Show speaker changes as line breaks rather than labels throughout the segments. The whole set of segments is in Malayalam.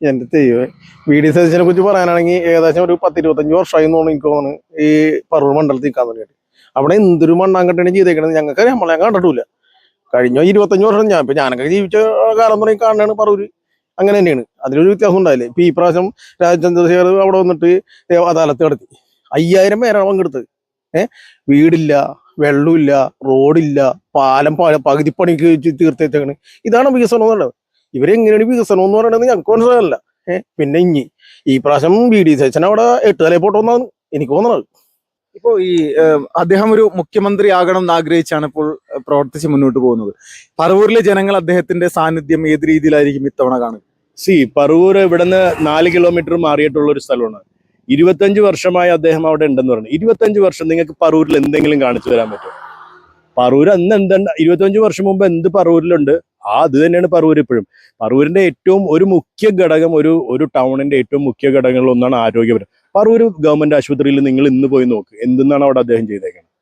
എന്റെ തെയ്യോ VD സതീശനെ കുറിച്ച് പറയാനാണെങ്കിൽ ഏകദേശം ഒരു 10-25 വർഷമായി തോന്നുന്നു. എനിക്ക് തോന്നുന്നു ഈ പറവൂർ മണ്ഡലത്തിൽ നിൽക്കാൻ വേണ്ടിയിട്ട്. അവിടെ എന്തൊരു മണ്ണാങ്കട്ടാണ് ചെയ്തേക്കണത് ഞങ്ങൾക്ക് നമ്മളെ കണ്ടിട്ടില്ല. കഴിഞ്ഞ 25 വർഷം ഞാനൊക്കെ ജീവിച്ച കാലം തുടങ്ങി കാണുന്നതാണ് പറവൂര്. അങ്ങനെ തന്നെയാണ്, അതിലൊരു വ്യത്യാസം ഉണ്ടായില്ലേ. ഇപ്പൊ ഈ പ്രാവശ്യം രാജചന്ദ്രശേഖർ അവിടെ വന്നിട്ട് അദാലത്ത് നടത്തി 5000 പേരാണ് പങ്കെടുത്തത്. വീടില്ല, വെള്ളമില്ല, റോഡില്ല, പാലം പകുതി പണിക്ക് തീർത്തേക്കാണ്. ഇതാണ് വികസനം എന്ന് പറയുന്നത്. ഇവരെങ്ങനെയാണ് വികസനം എന്ന് പറയുന്നത് ഞങ്ങൾക്ക് മനസ്സിലാകല്ല. പിന്നെ ഈ പ്രാവശ്യം VD സതീശൻ അവിടെ 8 നില പോട്ടോന്നാണ് എനിക്ക് തോന്നുന്നത്.
ഇപ്പോൾ ഈ അദ്ദേഹം ഒരു മുഖ്യമന്ത്രി ആകണം എന്ന് ആഗ്രഹിച്ചാണ് ഇപ്പോൾ പ്രവർത്തിച്ച് മുന്നോട്ട് പോകുന്നത്. പറവൂരിലെ ജനങ്ങൾ അദ്ദേഹത്തിന്റെ സാന്നിധ്യം ഏത് രീതിയിലായിരിക്കും ഇത്തവണ കാണുക?
പറവൂർ ഇവിടുന്ന് 4 കിലോമീറ്റർ മാറിയിട്ടുള്ള ഒരു സ്ഥലമാണ്. 25 വർഷമായി അദ്ദേഹം അവിടെ ഉണ്ടെന്ന് പറഞ്ഞു. 25 വർഷം നിങ്ങൾക്ക് പറവൂരിൽ എന്തെങ്കിലും കാണിച്ചു തരാൻ പറ്റും? പറവൂർ അന്ന് എന്തുണ്ട്? 25 വർഷം മുമ്പ് എന്ത് പറവൂരിലുണ്ട് അത് തന്നെയാണ് പറവൂർ ഇപ്പോഴും. പറവൂരിന്റെ ഏറ്റവും ഒരു മുഖ്യ ഘടകം, ഒരു ടൗണിന്റെ ഏറ്റവും മുഖ്യ ഘടകങ്ങളിൽ ഒന്നാണ് ആരോഗ്യപരം. പറവൂർ ഗവൺമെന്റ് ആശുപത്രിയിൽ നിങ്ങൾ ഇന്ന് പോയി നോക്ക്, എന്തെന്നാണ് അവിടെ അദ്ദേഹം ചെയ്തേക്കുന്നത്.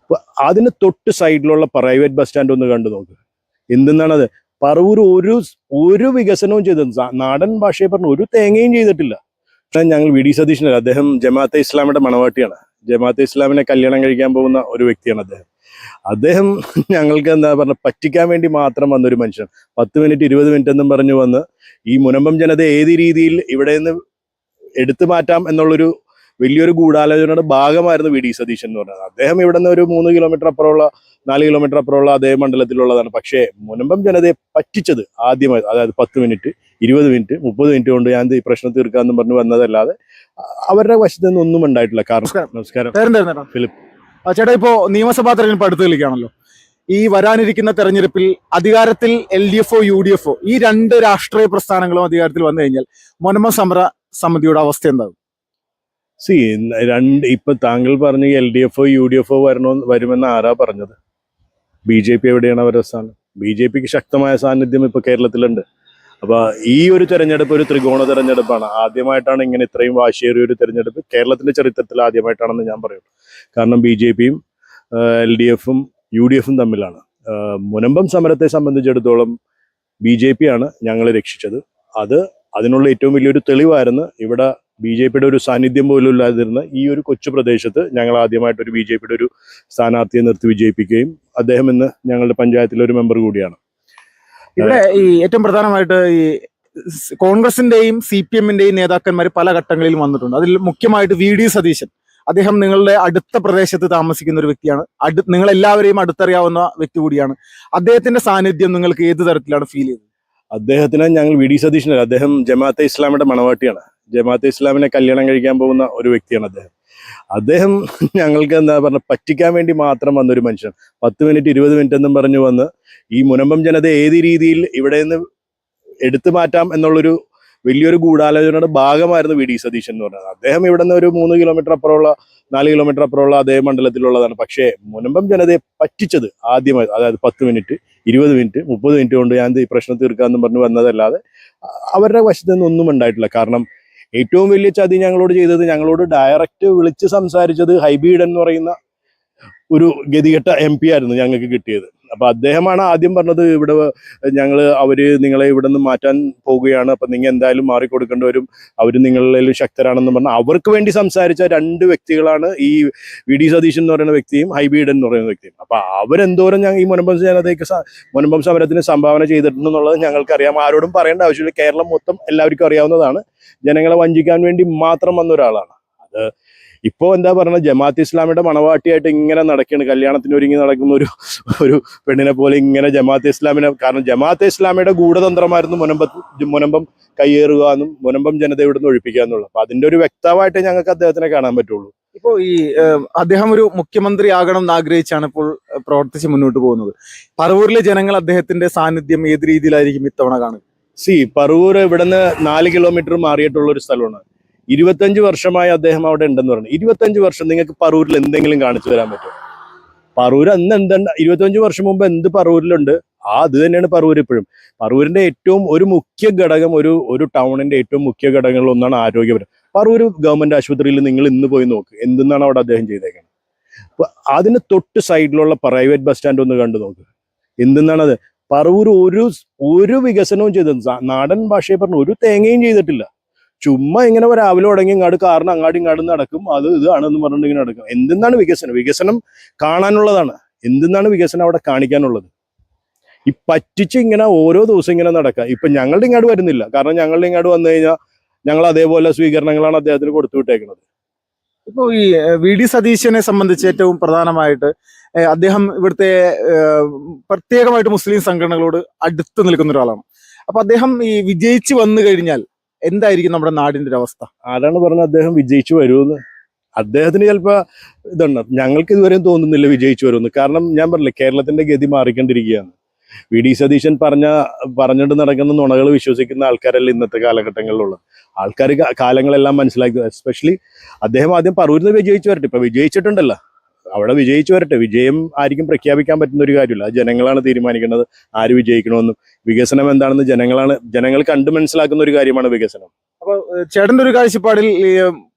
അപ്പൊ അതിന് തൊട്ട് സൈഡിലുള്ള പ്രൈവറ്റ് ബസ് സ്റ്റാൻഡ് ഒന്ന് കണ്ടു നോക്ക്, എന്തെന്നാണത്. പറവൂർ ഒരു വികസനവും ചെയ്തത് നാടൻ ഭാഷയെ പറഞ്ഞ ഒരു തേങ്ങയും ചെയ്തിട്ടില്ല. പക്ഷെ ഞങ്ങൾ VD സതീശനല്ല, അദ്ദേഹം ജമാഅത്തെ ഇസ്ലാമിയുടെ മണവാട്ടിയാണ്. ജമാഅത്തെ ഇസ്ലാമിനെ കല്യാണം കഴിക്കാൻ പോകുന്ന ഒരു വ്യക്തിയാണ് അദ്ദേഹം ഞങ്ങൾക്ക് എന്താ പറഞ്ഞ പറ്റിക്കാൻ വേണ്ടി മാത്രം വന്നൊരു മനുഷ്യൻ. 10 മിനിറ്റ് 20 മിനിറ്റ് എന്നും പറഞ്ഞു വന്ന് ഈ മുനമ്പം ജനത ഏത് രീതിയിൽ ഇവിടെ നിന്ന് എടുത്തു മാറ്റാം എന്നുള്ളൊരു വലിയൊരു ഗൂഢാലോചനയുടെ ഭാഗമായിരുന്നു VD സതീശൻ എന്ന് പറയുന്നത്. അദ്ദേഹം ഇവിടെ നിന്ന് ഒരു 3 കിലോമീറ്റർ അപ്പുറമുള്ള 4 കിലോമീറ്റർ അപ്പുറമുള്ള അതേ മണ്ഡലത്തിലുള്ളതാണ്. പക്ഷേ മുനമ്പം ജനതയെ പറ്റിച്ചത് ആദ്യമായി, അതായത് 10 മിനിറ്റ് 20 മിനിറ്റ് 30 മിനിറ്റ് കൊണ്ട് ഞാൻ ഈ പ്രശ്നം തീർക്കാമെന്നും പറഞ്ഞു വന്നതല്ലാതെ അവരുടെ വശത്ത് നിന്ന് ഒന്നും ഉണ്ടായിട്ടില്ല. കാരണം
നമസ്കാരം
ഫിലിപ്പ്
ചേട്ടാ, ഇപ്പോ നിയമസഭാ തെരഞ്ഞെടുപ്പ് അടുത്ത് കളിക്കുകയാണല്ലോ. ഈ വരാനിരിക്കുന്ന തെരഞ്ഞെടുപ്പിൽ അധികാരത്തിൽ LDF-ഓ UDF-ഓ ഈ 2 രാഷ്ട്രീയ പ്രസ്ഥാനങ്ങളും അധികാരത്തിൽ വന്നു കഴിഞ്ഞാൽ മുനമ്പം സമര സമിതിയുടെ അവസ്ഥ എന്താകും?
ഇപ്പൊ താങ്കൾ പറഞ്ഞ LDF-ഓ UDF-ഓ വരുമെന്ന് ആരാ പറഞ്ഞത്? BJP എവിടെയാണ് അവരുടെ സ്ഥാനം? BJPക്ക് ശക്തമായ സാന്നിധ്യം ഇപ്പൊ കേരളത്തിലുണ്ട്. അപ്പൊ ഈ ഒരു തെരഞ്ഞെടുപ്പ് ഒരു ത്രികോണ തെരഞ്ഞെടുപ്പാണ്. ആദ്യമായിട്ടാണ് ഇങ്ങനെ ഇത്രയും വാശിയേറിയ ഒരു തെരഞ്ഞെടുപ്പ് കേരളത്തിന്റെ ചരിത്രത്തിൽ ആദ്യമായിട്ടാണെന്ന് ഞാൻ പറയുള്ളൂ. കാരണം BJPയും LDF-ഉം UDF-ഉം തമ്മിലാണ്. മുനമ്പം സമരത്തെ സംബന്ധിച്ചിടത്തോളം BJP ആണ് ഞങ്ങളെ രക്ഷിച്ചത്. അതിനുള്ള ഏറ്റവും വലിയൊരു തെളിവായിരുന്നു ഇവിടെ BJPയുടെ ഒരു സാന്നിധ്യം പോലും ഇല്ലാതിരുന്ന ഈ ഒരു കൊച്ചു പ്രദേശത്ത് ഞങ്ങൾ ആദ്യമായിട്ട് ഒരു BJPയുടെ ഒരു സ്ഥാനാർത്ഥിയെ നിർത്തി വിജയിപ്പിക്കുകയും അദ്ദേഹം ഇന്ന് ഞങ്ങളുടെ പഞ്ചായത്തിലെ ഒരു മെമ്പർ കൂടിയാണ്.
ഇവിടെ ഈ ഏറ്റവും പ്രധാനമായിട്ട് ഈ കോൺഗ്രസിന്റെയും CPM-ന്റെയും നേതാക്കന്മാർ പല ഘട്ടങ്ങളിലും വന്നിട്ടുണ്ട്. അതിൽ മുഖ്യമായിട്ട് VD സതീശൻ, അദ്ദേഹം നിങ്ങളുടെ അടുത്ത പ്രദേശത്ത് താമസിക്കുന്ന ഒരു വ്യക്തിയാണ്. നിങ്ങൾ എല്ലാവരെയും അടുത്തറിയാവുന്ന വ്യക്തി കൂടിയാണ്. അദ്ദേഹത്തിന്റെ സാന്നിധ്യം നിങ്ങൾക്ക് ഏത് തരത്തിലാണ് ഫീൽ ചെയ്തത്?
അദ്ദേഹത്തിന് ഞങ്ങൾ VD സതീശനല്ല, അദ്ദേഹം ജമാഅത്തെ ഇസ്ലാമിയുടെ മണവാട്ടിയാണ്. ജമാഅത്തെ ഇസ്ലാമിനെ കല്യാണം കഴിക്കാൻ പോകുന്ന ഒരു വ്യക്തിയാണ് അദ്ദേഹം ഞങ്ങൾക്ക് എന്താ പറഞ്ഞ പറ്റിക്കാൻ വേണ്ടി മാത്രം വന്നൊരു മനുഷ്യൻ. 10 മിനിറ്റ് 20 മിനിറ്റ് എന്നും പറഞ്ഞു വന്ന് ഈ മുനമ്പം ജനത ഏത് രീതിയിൽ ഇവിടെ നിന്ന് എടുത്തു മാറ്റാം എന്നുള്ളൊരു വലിയൊരു ഗൂഢാലോചനയുടെ ഭാഗമായിരുന്നു VD സതീശൻ എന്ന് പറയുന്നത്. അദ്ദേഹം ഇവിടെ നിന്ന് ഒരു 3 കിലോമീറ്റർ അപ്പുറമുള്ള 4 കിലോമീറ്റർ അപ്പുറമുള്ള അതേ മണ്ഡലത്തിലുള്ളതാണ്. പക്ഷേ മുനമ്പം ജനതയെ പറ്റിച്ചത് ആദ്യമായി, അതായത് 10 മിനിറ്റ് 20 മിനിറ്റ് 30 മിനിറ്റ് കൊണ്ട് ഞാൻ ഈ പ്രശ്നം തീർക്കാമെന്നും പറഞ്ഞു വന്നതല്ലാതെ അവരുടെ വശത്ത് നിന്ന് ഒന്നും ഉണ്ടായിട്ടില്ല. കാരണം ഏറ്റവും വലിയ ചതി ഞങ്ങളോട് ചെയ്തത്, ഞങ്ങളോട് ഡയറക്റ്റ് വിളിച്ച് സംസാരിച്ചത് ഹൈബീഡ് എന്ന് പറയുന്ന ഒരു ഗതികെട്ട MP ആയിരുന്നു ഞങ്ങൾക്ക് കിട്ടിയത്. അപ്പൊ അദ്ദേഹമാണ് ആദ്യം പറഞ്ഞത്, അവര് നിങ്ങളെ ഇവിടെ നിന്ന് മാറ്റാൻ പോവുകയാണ്, അപ്പൊ നിങ്ങൾ എന്തായാലും മാറിക്കൊടുക്കേണ്ടി വരും, അവര് നിങ്ങളിൽ ശക്തരാണെന്ന് പറഞ്ഞാൽ അവർക്ക് വേണ്ടി സംസാരിച്ച 2 വ്യക്തികളാണ് ഈ VD സതീശൻ എന്ന് പറയുന്ന വ്യക്തിയും ഹൈബീഡ് എന്ന് പറയുന്ന വ്യക്തിയും. അപ്പൊ അവരെന്തോരം ഈ മുനമ്പം ജനതയ്ക്ക് മുനമ്പം സമരത്തിന് സംഭാവന ചെയ്തിട്ടുണ്ടെന്നുള്ളത് ഞങ്ങൾക്കറിയാം. ആരോടും പറയേണ്ട ആവശ്യമില്ല, കേരളം മൊത്തം എല്ലാവർക്കും അറിയാവുന്നതാണ്. ജനങ്ങളെ വഞ്ചിക്കാൻ വേണ്ടി മാത്രം വന്ന ഒരാളാണ് അത്. ഇപ്പോ എന്താ പറയുക, ജമാഅത്തെ ഇസ്ലാമിയുടെ മണവാട്ടിയായിട്ട് ഇങ്ങനെ നടക്കുകയാണ്, കല്യാണത്തിന് ഒരുങ്ങി നടക്കുന്ന ഒരു പെണ്ണിനെ പോലെ ഇങ്ങനെ ജമാഅത്തെ ഇസ്ലാമിനെ. കാരണം ജമാഅത്തെ ഇസ്ലാമിയുടെ ഗൂഢതന്ത്രമായിരുന്നു മുനമ്പം കയ്യേറുക എന്നും മുനമ്പം ജനത ഇവിടുന്ന് ഒഴിപ്പിക്കുക എന്നുള്ളത്. അപ്പൊ അതിന്റെ ഒരു വ്യക്തമായിട്ട് ഞങ്ങൾക്ക് അദ്ദേഹത്തിനെ കാണാൻ പറ്റുള്ളൂ.
ഇപ്പോൾ ഈ അദ്ദേഹം ഒരു മുഖ്യമന്ത്രി ആകണം എന്ന് ആഗ്രഹിച്ചാണ് ഇപ്പോൾ പ്രവർത്തിച്ച് മുന്നോട്ട് പോകുന്നത്. പറവൂരിലെ ജനങ്ങൾ അദ്ദേഹത്തിന്റെ സാന്നിധ്യം ഏത് രീതിയിലായിരിക്കും ഇത്തവണ കാണുക?
പറവൂർ ഇവിടുന്ന് 4 കിലോമീറ്റർ മാറിയിട്ടുള്ള ഒരു സ്ഥലമാണ്. 25 വർഷമായി അദ്ദേഹം അവിടെ ഉണ്ടെന്ന് പറഞ്ഞു. 25 വർഷം നിങ്ങൾക്ക് പറവൂരിൽ എന്തെങ്കിലും കാണിച്ചു തരാൻ പറ്റും? പറവൂർ അന്ന് എന്തുണ്ട്? 25 വർഷം മുമ്പ് എന്ത് പറവൂരിലുണ്ട് അത് തന്നെയാണ് പറവൂർ ഇപ്പോഴും. പറവൂരിന്റെ ഏറ്റവും ഒരു മുഖ്യ ഘടകം, ഒരു ടൗണിന്റെ ഏറ്റവും മുഖ്യ ഘടകങ്ങളിൽ ഒന്നാണ് ആരോഗ്യപരം. പറവൂർ ഗവൺമെന്റ് ആശുപത്രിയിൽ നിങ്ങൾ ഇന്ന് പോയി നോക്ക്, എന്തെന്നാണ് അവിടെ അദ്ദേഹം ചെയ്തേക്കുന്നത്. അപ്പൊ അതിന് തൊട്ട് സൈഡിലുള്ള പ്രൈവറ്റ് ബസ് സ്റ്റാൻഡ് ഒന്ന് കണ്ടു നോക്ക്, എന്തെന്നാണത്. പറവൂർ ഒരു വികസനവും ചെയ്തത് നാടൻ ഭാഷയെ പറഞ്ഞ ഒരു തേങ്ങയും ചെയ്തിട്ടില്ല. ചുമ്മാ ഇങ്ങനെ രാവിലെ തുടങ്ങി കാറിന് അങ്ങാടി ഇങ്ങാടും നടക്കും, അത് ഇതാണെന്ന് പറഞ്ഞിട്ട് ഇങ്ങനെ നടക്കും. എന്തെന്നാണ് വികസനം? വികസനം കാണാനുള്ളതാണ്. എന്തെന്നാണ് വികസനം അവിടെ കാണിക്കാനുള്ളത്? ഈ പറ്റിച്ച് ഇങ്ങനെ ഓരോ ദിവസം ഇങ്ങനെ നടക്കുക. ഇപ്പൊ ഞങ്ങളുടെ ഇങ്ങോട്ട് വരുന്നില്ല, കാരണം ഞങ്ങളുടെ ഇങ്ങോട്ട് വന്നു കഴിഞ്ഞാൽ ഞങ്ങൾ അതേപോലെ സ്വീകരണങ്ങളാണ് അദ്ദേഹത്തിന് കൊടുത്തു വിട്ടേക്കുന്നത്.
ഇപ്പോൾ ഈ VD സതീശനെ സംബന്ധിച്ച് ഏറ്റവും പ്രധാനമായിട്ട് അദ്ദേഹം ഇവിടുത്തെ പ്രത്യേകമായിട്ട് മുസ്ലിം സംഘടനകളോട് അടുത്ത് നിൽക്കുന്ന ഒരാളാണ്. അപ്പൊ അദ്ദേഹം ഈ വിജയിച്ചു വന്നു കഴിഞ്ഞാൽ എന്തായിരിക്കും നമ്മുടെ നാടിന്റെ ഒരു അവസ്ഥ?
ആരാണ് പറഞ്ഞത് അദ്ദേഹം വിജയിച്ചു വരുമെന്ന്? അദ്ദേഹത്തിന് ചിലപ്പോ ഇതുണ്ട്, ഞങ്ങൾക്ക് ഇതുവരെയും തോന്നുന്നില്ല വിജയിച്ചു വരുമെന്ന്. കാരണം ഞാൻ പറഞ്ഞില്ലേ, കേരളത്തിന്റെ ഗതി മാറിക്കൊണ്ടിരിക്കുകയാണ്. VD സതീശൻ പറഞ്ഞിട്ട് നടക്കുന്ന നുണകൾ വിശ്വസിക്കുന്ന ആൾക്കാരല്ല ഇന്നത്തെ കാലഘട്ടങ്ങളിലുള്ളത്. ആൾക്കാർ കാലങ്ങളെല്ലാം മനസ്സിലാക്കി. എസ്പെഷ്യലി അദ്ദേഹം ആദ്യം പറവൂരിൽ നിന്ന് വിജയിച്ചു വരട്ടെ. ഇപ്പൊ വിജയിച്ചിട്ടുണ്ടല്ലോ, അവിടെ വിജയിച്ചു വരട്ടെ. വിജയം ആർക്കും പ്രഖ്യാപിക്കാൻ പറ്റുന്ന ഒരു കാര്യമില്ല. അത് ജനങ്ങളാണ് തീരുമാനിക്കുന്നത് ആര് വിജയിക്കണമെന്നും. വികസനം എന്താണെന്ന് ജനങ്ങൾ കണ്ടു മനസ്സിലാക്കുന്ന ഒരു കാര്യമാണ് വികസനം.
അപ്പൊ ചേട്ടന്റെ ഒരു കാഴ്ചപ്പാടിൽ ഈ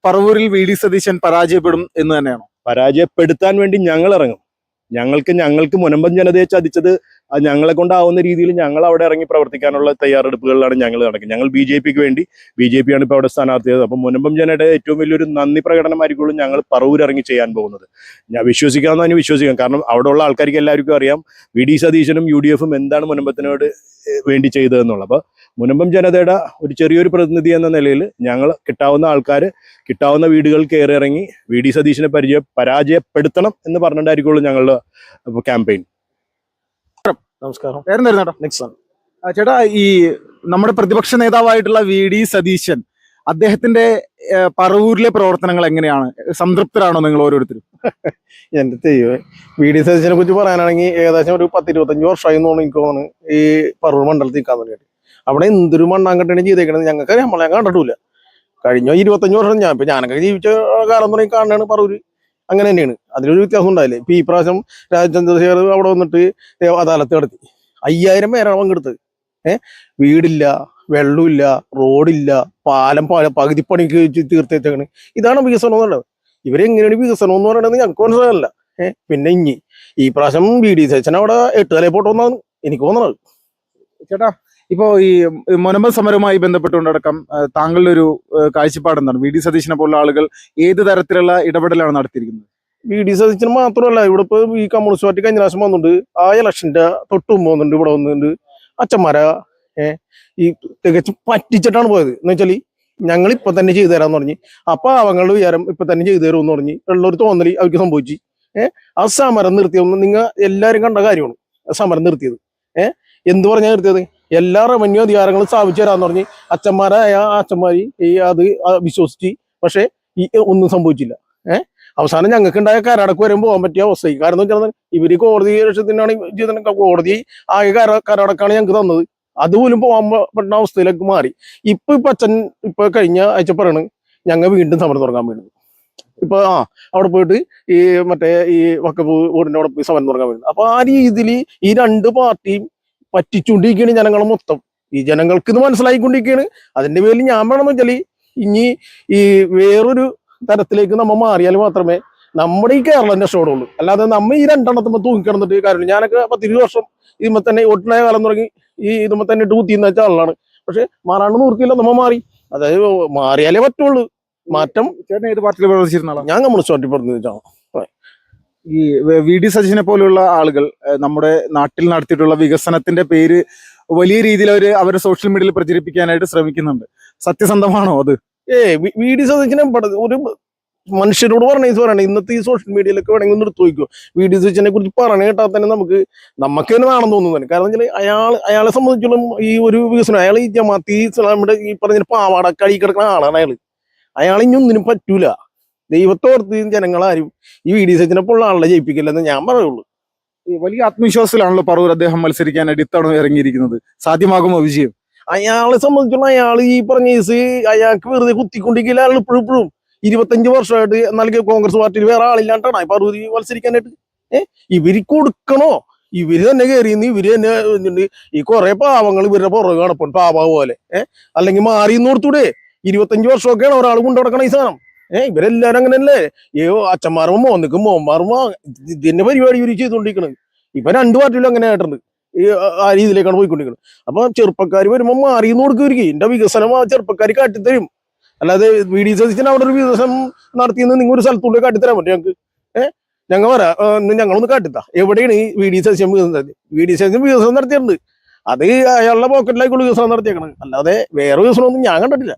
പറവൂരിൽ VD സതീശൻ പരാജയപ്പെടും എന്ന് തന്നെയാണോ?
പരാജയപ്പെടുത്താൻ വേണ്ടി ഞങ്ങൾ ഇറങ്ങും. ഞങ്ങൾക്ക് മുനമ്പം ജനതയെ ചതിച്ചത് അത് ഞങ്ങളെ കൊണ്ടാവുന്ന രീതിയിൽ ഞങ്ങൾ അവിടെ ഇറങ്ങി പ്രവർത്തിക്കാനുള്ള തയ്യാറെടുപ്പുകളിലാണ് ഞങ്ങൾ നടക്കുന്നത്. ഞങ്ങൾ BJPക്ക് വേണ്ടി, BJP ആണ് ഇപ്പോൾ അവിടെ സ്ഥാനാർത്ഥിയത്. അപ്പം മുനമ്പം ജനതയുടെ ഏറ്റവും വലിയൊരു നന്ദി പ്രകടനമായിരിക്കുള്ളൂ ഞങ്ങൾ പറവൂർ ഇറങ്ങി ചെയ്യാൻ പോകുന്നത്. ഞാൻ വിശ്വസിക്കാമെന്ന് വിശ്വസിക്കാം. കാരണം അവിടെയുള്ള ആൾക്കാർക്ക് എല്ലാവർക്കും അറിയാം VD സതീശനും UDFും എന്താണ് മുനമ്പത്തിനോട് വേണ്ടി ചെയ്തതെന്നുള്ളത്. അപ്പോൾ മുനമ്പം ജനതയുടെ ഒരു ചെറിയൊരു പ്രതിനിധി എന്ന നിലയിൽ ഞങ്ങൾ കിട്ടാവുന്ന ആൾക്കാർ കിട്ടാവുന്ന വീടുകൾ കയറി ഇറങ്ങി VD സതീശനെ പരാജയപ്പെടുത്തണം എന്ന് പറഞ്ഞിട്ടായിരിക്കുള്ളൂ ഞങ്ങളുടെ ക്യാമ്പയിൻ.
നമസ്കാരം.
പേരെന്തായിരുന്നു?
നിക്സൺ.
ചേട്ടാ, ഈ നമ്മുടെ പ്രതിപക്ഷ നേതാവായിട്ടുള്ള VD സതീശൻ, അദ്ദേഹത്തിന്റെ പറവൂരിലെ പ്രവർത്തനങ്ങൾ എങ്ങനെയാണ്? സംതൃപ്തരാണോ നിങ്ങൾ ഓരോരുത്തരും?
എന്റെ ദൈവമേ, VD സതീശനെ കുറിച്ച് പറയാനാണെങ്കിൽ ഏകദേശം ഒരു 10-25 വർഷമായി തോന്നുന്നു എനിക്ക് തോന്നുന്നു ഈ പറവൂർ മണ്ഡലത്തിൽ നിൽക്കാൻ തുടങ്ങിയിട്ട്. അവിടെ എന്തൊരു മണ്ണാങ്കട്ടയാണ് ചെയ്തേക്കണത് ഞങ്ങൾക്ക് നമ്മളെ കണ്ടിട്ടില്ല. കഴിഞ്ഞ 25 വർഷം ഞാനൊക്കെ ജീവിച്ച കാലം തുടങ്ങി കാണുന്നതാണ് പറവൂര്. അങ്ങനെ തന്നെയാണ്, അതിലൊരു വ്യത്യാസം ഉണ്ടായില്ലേ. ഇപ്പൊ ഈ പ്രാവശ്യം ചന്ദ്രശേഖർ അവിടെ വന്നിട്ട് അദാലത്ത് നടത്തി 5000 പേരാണ് പങ്കെടുത്തത്. വീടില്ല, വെള്ളമില്ല, റോഡില്ല, പാലം പകുതി പണിക്ക് തീർത്തേക്കാണ്. ഇതാണ് വികസനം എന്നുള്ളത്. ഇവരെങ്ങനെയാണ് വികസനം എന്ന് പറയുന്നത് ഞങ്ങൾക്ക് മനസ്സിലാകല്ല. പിന്നെ ഈ പ്രാവശ്യം VD സതീശൻ അവിടെ 8 നിലയിൽ പോട്ടെന്നാണ് എനിക്ക് തോന്നുന്നത്.
ചേട്ടാ, ഇപ്പോ ഈ മുനമ്പം സമരവുമായി ബന്ധപ്പെട്ടുകൊണ്ടടക്കം താങ്കളുടെ ഒരു കാഴ്ചപ്പാട് എന്താണ്? VD സതീശനെ പോലുള്ള ആളുകൾ ഏത് തരത്തിലുള്ള ഇടപെടലാണ് നടത്തിയിരിക്കുന്നത്?
VD സതീശന് മാത്രമല്ല, ഇവിടെ ഇപ്പൊ ഈ കമ്മ്യൂണിസ്റ്റ് പാർട്ടി കഴിഞ്ഞ പ്രാവശ്യം വന്നിട്ടുണ്ട്. ആ ഇലക്ഷന്റെ തൊട്ട് മുമ്പ് വന്നിട്ടുണ്ട്, ഇവിടെ വന്നിട്ടുണ്ട്. അച്ഛന്മാരെ ഈ തികച്ചും പറ്റിച്ചിട്ടാണ് പോയത്. എന്ന് വെച്ചാൽ ഞങ്ങൾ ഇപ്പൊ തന്നെ ചെയ്തു തരാന്ന് പറഞ്ഞ്, അപ്പൊ അവങ്ങളുടെ വിചാരം ഇപ്പൊ തന്നെ ചെയ്തു തരുമെന്ന് പറഞ്ഞ് ഉള്ളൊരു തോന്നല് അവർക്ക് സംഭവിച്ചു. ആ സമരം നിർത്തിയൊന്നും നിങ്ങൾ എല്ലാവരും കണ്ട കാര്യമാണ്. സമരം നിർത്തിയത് എന്ത് പറഞ്ഞാൽ നിർത്തിയത്? എല്ലാ റവന്യൂ അധികാരങ്ങളും സ്ഥാപിച്ചു തരാന്ന് പറഞ്ഞ് അച്ഛന്മാരായ അച്ഛന്മാര് അത് വിശ്വസിച്ച്, പക്ഷെ ഒന്നും സംഭവിച്ചില്ല. അവസാനം ഞങ്ങൾക്ക് ഉണ്ടായ കരടക്ക് വരുമ്പോൾ പോകാൻ പറ്റിയ അവസ്ഥയായി. കാരണം എന്ന് വെച്ചാൽ ഇവര് കോടതി ലക്ഷ്യത്തിനാണ് കോടതി ആകെ കരടക്കാണ് ഞങ്ങൾക്ക് തന്നത്. അതുപോലും പോകാൻ പറ്റുന്ന അവസ്ഥയിലേക്ക് മാറി. ഇപ്പൊ കഴിഞ്ഞ ആഴ്ച പറയണ് ഞങ്ങൾ വീണ്ടും സമരം തുടങ്ങാൻ വേണ്ടി. ഇപ്പൊ അവിടെ പോയിട്ട് ഈ ഈ വക്കഫ് ബോർഡിന്റെ അവിടെ പോയി സമരം തുടങ്ങാൻ വേണ്ടി. അപ്പൊ ആ രീതിയിൽ ഈ രണ്ട് പാർട്ടിയും പറ്റിച്ചുകൊണ്ടിരിക്കുകയാണ് ജനങ്ങളെ മൊത്തം. ഈ ജനങ്ങൾക്ക് ഇത് മനസ്സിലായിക്കൊണ്ടിരിക്കുകയാണ്. അതിന്റെ പേരിൽ ഞാൻ വേണമെന്ന് വെച്ചാൽ ഇനി ഈ വേറൊരു തരത്തിലേക്ക് നമ്മൾ മാറിയാൽ മാത്രമേ നമ്മുടെ ഈ കേരളം രക്ഷപ്പെടുള്ളൂ. അല്ലാതെ നമ്മ ഈ രണ്ടെണ്ണത്തുമ്പോ തൂങ്ങിക്കിടന്നിട്ട് കാര്യമില്ല. ഞാനൊക്കെ 10-20 വർഷം ഇതുമ്പോ തന്നെ ഒട്ടിനായ കാലം തുടങ്ങി ഈ ഇതുമ്പോ തന്നെ ഇട്ട് കുത്തിന്ന് വെച്ച ആളാണ്. പക്ഷെ മാറാണ്ട് നോക്കിയില്ല, നമ്മ മാറി. അതായത് മാറിയാലേ പറ്റുള്ളൂ. മാറ്റം.
ചേട്ടൻ ഏത് പാർട്ടിയിൽ പ്രവർത്തിച്ചിരുന്ന ആളാണ്?
ഞാൻ കമ്മ്യൂണിസ്റ്റ് പാർട്ടി പ്രവർത്തിച്ചാണ്.
ഈ VD സതീശനെ പോലെയുള്ള ആളുകൾ നമ്മുടെ നാട്ടിൽ നടത്തിയിട്ടുള്ള വികസനത്തിന്റെ പേര് വലിയ രീതിയിൽ അവരെ സോഷ്യൽ മീഡിയയിൽ പ്രചരിപ്പിക്കാനായിട്ട് ശ്രമിക്കുന്നുണ്ട്. സത്യസന്ധമാണോ അത്?
VD സതീശനെ ഒരു മനുഷ്യരോട് പറയണേ ഇന്നത്തെ ഈ സോഷ്യൽ മീഡിയയിലൊക്കെ വേണമെങ്കിൽ ഒന്ന് എടുത്തു നോക്കിയോ. VD സതീശനെ കുറിച്ച് പറഞ്ഞു കേട്ടാൽ തന്നെ നമുക്ക് തന്നെ നാണെന്ന് തോന്നുന്നു. കാരണം വെച്ചാൽ അയാളെ സംബന്ധിച്ചോളം ഈ ഒരു വികസനം, അയാൾ ഈ ജമാഅത്തെ ഇസ്ലാമിയുടെ ഈ പറഞ്ഞ പാവാടക്കടി കിടക്കുന്ന ആളാണ്. അയാൾ ഇനി ഒന്നിനും പറ്റൂല. ദൈവത്തോർത്ത് ജനങ്ങളാരും ഈ VD സതീശനെ പോലുള്ള ആളെ ജയിപ്പിക്കില്ലെന്ന് ഞാൻ പറയുള്ളൂ.
ഈ വലിയ ആത്മവിശ്വാസത്തിലാണല്ലോ പറവൂർ അദ്ദേഹം മത്സരിക്കാനായിട്ട് ഇത്തവണ ഇറങ്ങിയിരിക്കുന്നത്. സാധ്യമാകുമോ വിജയം?
അയാളെ സംബന്ധിച്ചോളം അയാൾ ഈ പറഞ്ഞ അയാൾക്ക് വെറുതെ കുത്തിക്കൊണ്ടിരിക്കില്ല. അയാൾ ഇപ്പോഴും 25 വർഷമായിട്ട് നൽകിയ കോൺഗ്രസ് പാർട്ടിയിൽ വേറെ ആളില്ലാണ്ടാണ് പറവൂർ മത്സരിക്കാനായിട്ട്. ഇവര് കൊടുക്കണോ? ഇവര് തന്നെ കയറിയെന്ന് ഇവര് തന്നെ ഈ കുറെ പാവങ്ങൾ ഇവരുടെ പുറകെ കാണപ്പുണ്ട് പാവ പോലെ. അല്ലെങ്കിൽ മാറി നോർത്തൂടെ 25 വർഷമൊക്കെയാണ് ഒരാൾ കൊണ്ടുനടക്കണ ഈ സാധനം. ഇവരെല്ലാരും അങ്ങനെയല്ലേ? അച്ഛന്മാരും മോന്നിക്കും മോന്മാരും ഇതിന്റെ പരിപാടി ഇവര് ചെയ്തുകൊണ്ടിരിക്കണത്. ഇപ്പൊ 2 പാർട്ടിയിലും അങ്ങനെ ആയിട്ടുണ്ട്. ഈ ആ രീതിയിലേക്കാണ് പോയിക്കൊണ്ടിരിക്കുന്നത്. അപ്പൊ ചെറുപ്പക്കാർ വരുമ്പോൾ മാറിയെന്ന് കൊടുക്കുമായിരിക്കും. ഇതിന്റെ വികസനം ആ ചെറുപ്പക്കാർ കാട്ടിത്തരും. അല്ലാതെ വി ഡി സതീശൻ അവിടെ ഒരു വികസനം നടത്തിയെന്ന് നിങ്ങൾ ഒരു സ്ഥലത്തൂടെ കാട്ടിത്തരാൻ പറ്റും ഞങ്ങൾക്ക്? ഞങ്ങൾ വരാം, ഞങ്ങളൊന്ന് കാട്ടിത്താ. എവിടെയാണ് ഈ വി ഡി സതീശൻ വികസനം നടത്തി? വി ഡി സതീശൻ വികസനം നടത്തിയിട്ടുണ്ട്, അത് അയാളുടെ പോക്കറ്റിലേക്കുള്ള വികസനം നടത്തിയേക്കണം, അല്ലാതെ വേറെ വികസനമൊന്നും ഞാൻ കണ്ടിട്ടില്ല.